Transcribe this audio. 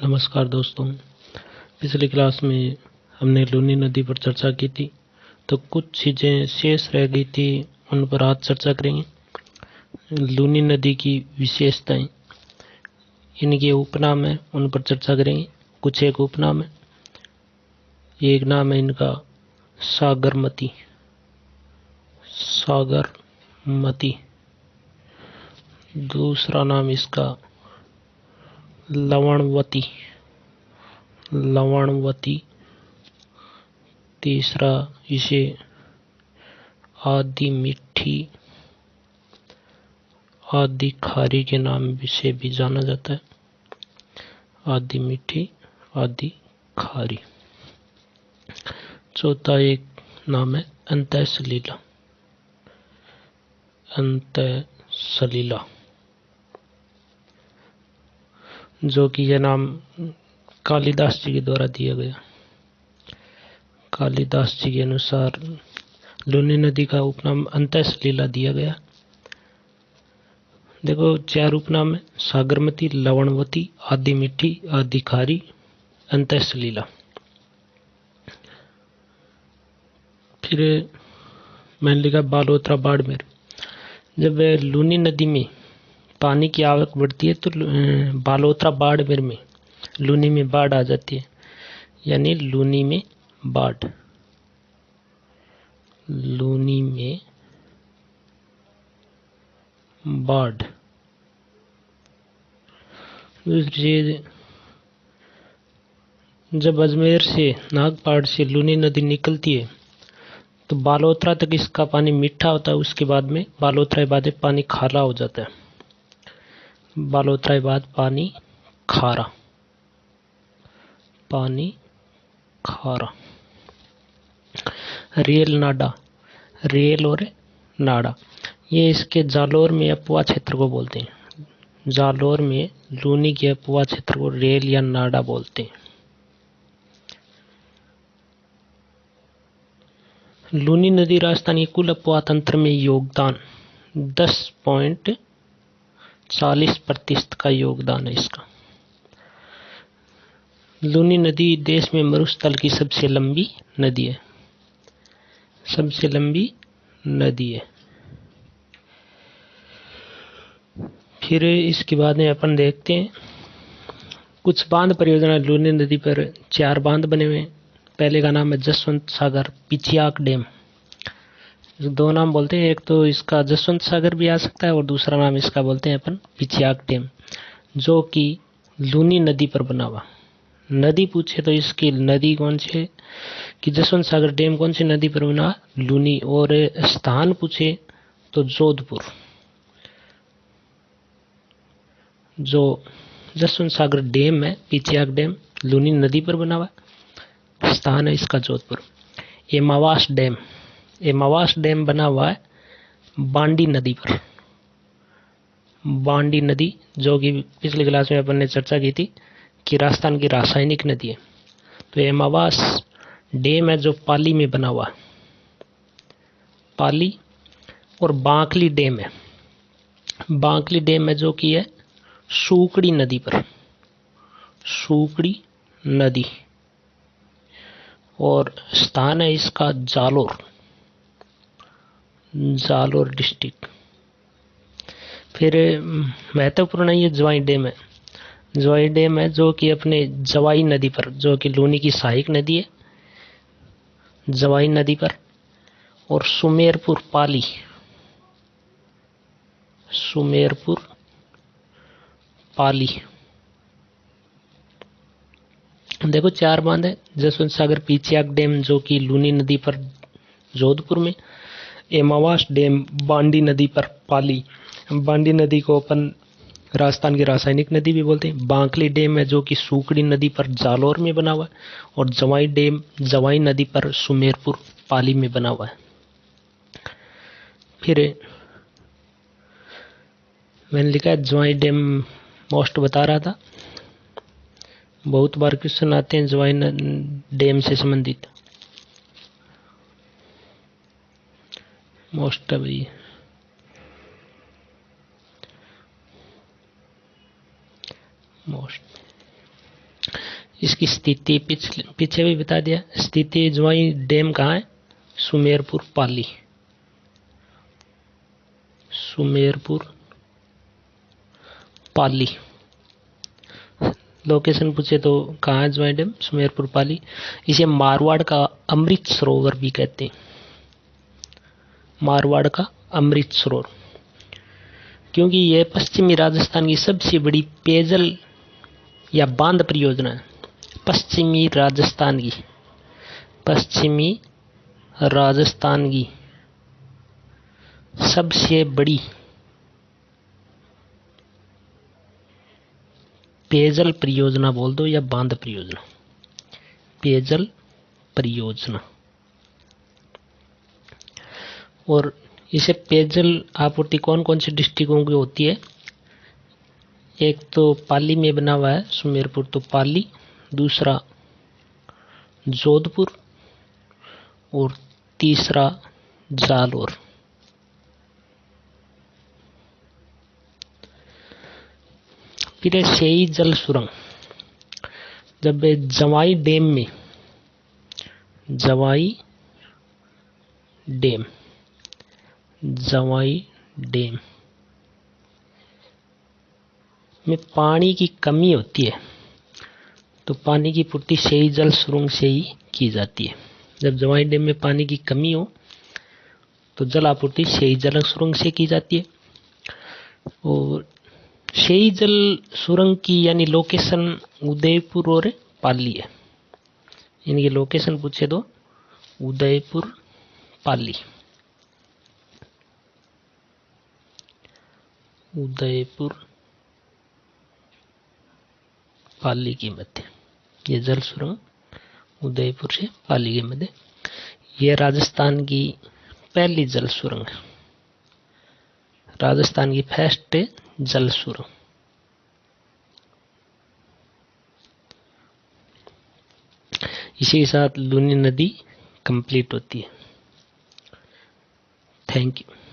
नमस्कार दोस्तों। पिछली क्लास में हमने लूनी नदी पर चर्चा की थी, तो कुछ चीज़ें शेष रह गई थी, उन पर आज चर्चा करेंगे। लूनी नदी की विशेषताएं, इनके उपनाम है, उन पर चर्चा करेंगे। कुछ एक उपनाम है, एक नाम है इनका सागरमती। सागरमती। दूसरा नाम इसका लवणवती। लवणवती। तीसरा इसे आदि मीठी, आदि खारी के नाम से भी जाना जाता है। आदि मीठी, आदि खारी। चौथा एक नाम है अंतः सलीला। अंतः सलीला, जो कि यह नाम कालिदास जी के द्वारा दिया गया। कालिदास जी के अनुसार लूनी नदी का उपनाम अंतः सलीला दिया गया। देखो, चार उपनाम है: सागरमती, लवणवती, आदि मीठी, आदि खारी, अंतः सलीला। फिर मैंने लिखा बालोतरा बाड़मेर। जब लूनी नदी में पानी की आवक बढ़ती है तो बालोतरा बाड़मेर में लूनी में बाढ़ आ जाती है, यानी लूनी में बाढ़। लूनी में बाढ़। दूसरी चीज, जब अजमेर से नागपाड़ से लूनी नदी निकलती है तो बालोतरा तक इसका पानी मीठा होता है। उसके बाद में बालोतरा के बाद पानी खारा हो जाता है। बालोतरा के बाद पानी खारा। पानी खारा। रेल नाडा। रेल और नाडा, ये इसके जालोर में अपुआ क्षेत्र को बोलते हैं। जालोर में लूनी के अपुआ क्षेत्र को रेल या नाडा बोलते हैं। लूनी नदी राजस्थान के कुल अपुआ तंत्र में योगदान 10.40% का योगदान है इसका। लूनी नदी देश में मरुस्थल की सबसे लंबी नदी है। सबसे लंबी नदी है। फिर इसके बाद में अपन देखते हैं कुछ बांध परियोजना। लूनी नदी पर 4 बांध बने हुए हैं। पहले का नाम है जसवंत सागर पिछियाक डैम। दो नाम बोलते हैं, एक तो इसका जसवंत सागर भी आ सकता है और दूसरा नाम इसका बोलते हैं अपन पिछियाक डैम, जो कि लूनी नदी पर बना हुआ। नदी पूछे तो इसकी नदी कौन सी है कि जसवंत सागर डैम कौन सी नदी पर बना? लूनी। और स्थान पूछे तो जोधपुर। जो जसवंत सागर डैम है, पिछियाक डैम, लूनी नदी पर बना हुआ, स्थान है इसका जोधपुर। एमावास डैम। एमावास डैम बना हुआ है बांडी नदी पर। बांडी नदी, जो कि पिछली क्लास में अपन ने चर्चा की थी कि राजस्थान की रासायनिक नदी है। तो एमावास डैम है जो पाली में बना हुआ। पाली। और बांकली डैम है। बांकली डैम है जो कि है सूकड़ी नदी पर। सूकड़ी नदी। और स्थान है इसका जालोर। जालोर डिस्ट्रिक्ट। फिर महत्वपूर्ण है ये जवाई डैम है। जवाई डैम है जो कि अपने जवाई नदी पर, जो कि लूनी की सहायक नदी है, जवाई नदी पर। और सुमेरपुर पाली। सुमेरपुर पाली। देखो, 4 बांध है। जसवंत सागर पिछियाक डैम जो कि लूनी नदी पर जोधपुर में। एमावास डैम बांडी नदी पर पाली। बांडी नदी को अपन राजस्थान की रासायनिक नदी भी बोलते हैं। बांकली डैम है जो कि सूकड़ी नदी पर जालोर में बना हुआ है। और जवाई डैम जवाई नदी पर सुमेरपुर पाली में बना हुआ है। फिर मैंने लिखा है जवाई डैम मोस्ट बता रहा था। बहुत बार क्वेश्चन आते हैं जवाई डैम से संबंधित। मोस्ट है भाई। मोस्ट। इसकी स्थिति पीछे भी बता दिया। स्थिति जवाई डैम कहाँ है? सुमेरपुर पाली। सुमेरपुर पाली। लोकेशन पूछे तो कहाँ है जवाई डैम? सुमेरपुर पाली। इसे मारवाड़ का अमृत सरोवर भी कहते हैं। मारवाड़ का अमृत सरोवर, क्योंकि यह पश्चिमी राजस्थान की सबसे बड़ी पेयजल या बांध परियोजना है। पश्चिमी राजस्थान की सबसे बड़ी पेयजल परियोजना बोल दो या बांध परियोजना। पेयजल परियोजना। और इसे पेयजल आपूर्ति कौन कौन से डिस्ट्रिक्टों की होती है? एक तो पाली में बना हुआ है, सुमेरपुर तो पाली, दूसरा जोधपुर और तीसरा जालोर। फिर शेई जल सुरंग। जब जवाई डैम में पानी की कमी होती है तो पानी की पूर्ति शेई जल सुरंग से ही की जाती है। जब जवाई डैम में पानी की कमी हो तो जल आपूर्ति शेई जल सुरंग से की जाती है। और शेई जल सुरंग की यानी लोकेशन उदयपुर और पाली है। इनकी लोकेशन पूछे तो उदयपुर पाली। उदयपुर पाली के मध्य ये जल सुरंग उदयपुर से पाली के मध्य। ये राजस्थान की पहली जल सुरंग है, राजस्थान की फर्स्ट जल सुरंग। इसी के साथ लूनी नदी कंप्लीट होती है। Thank you.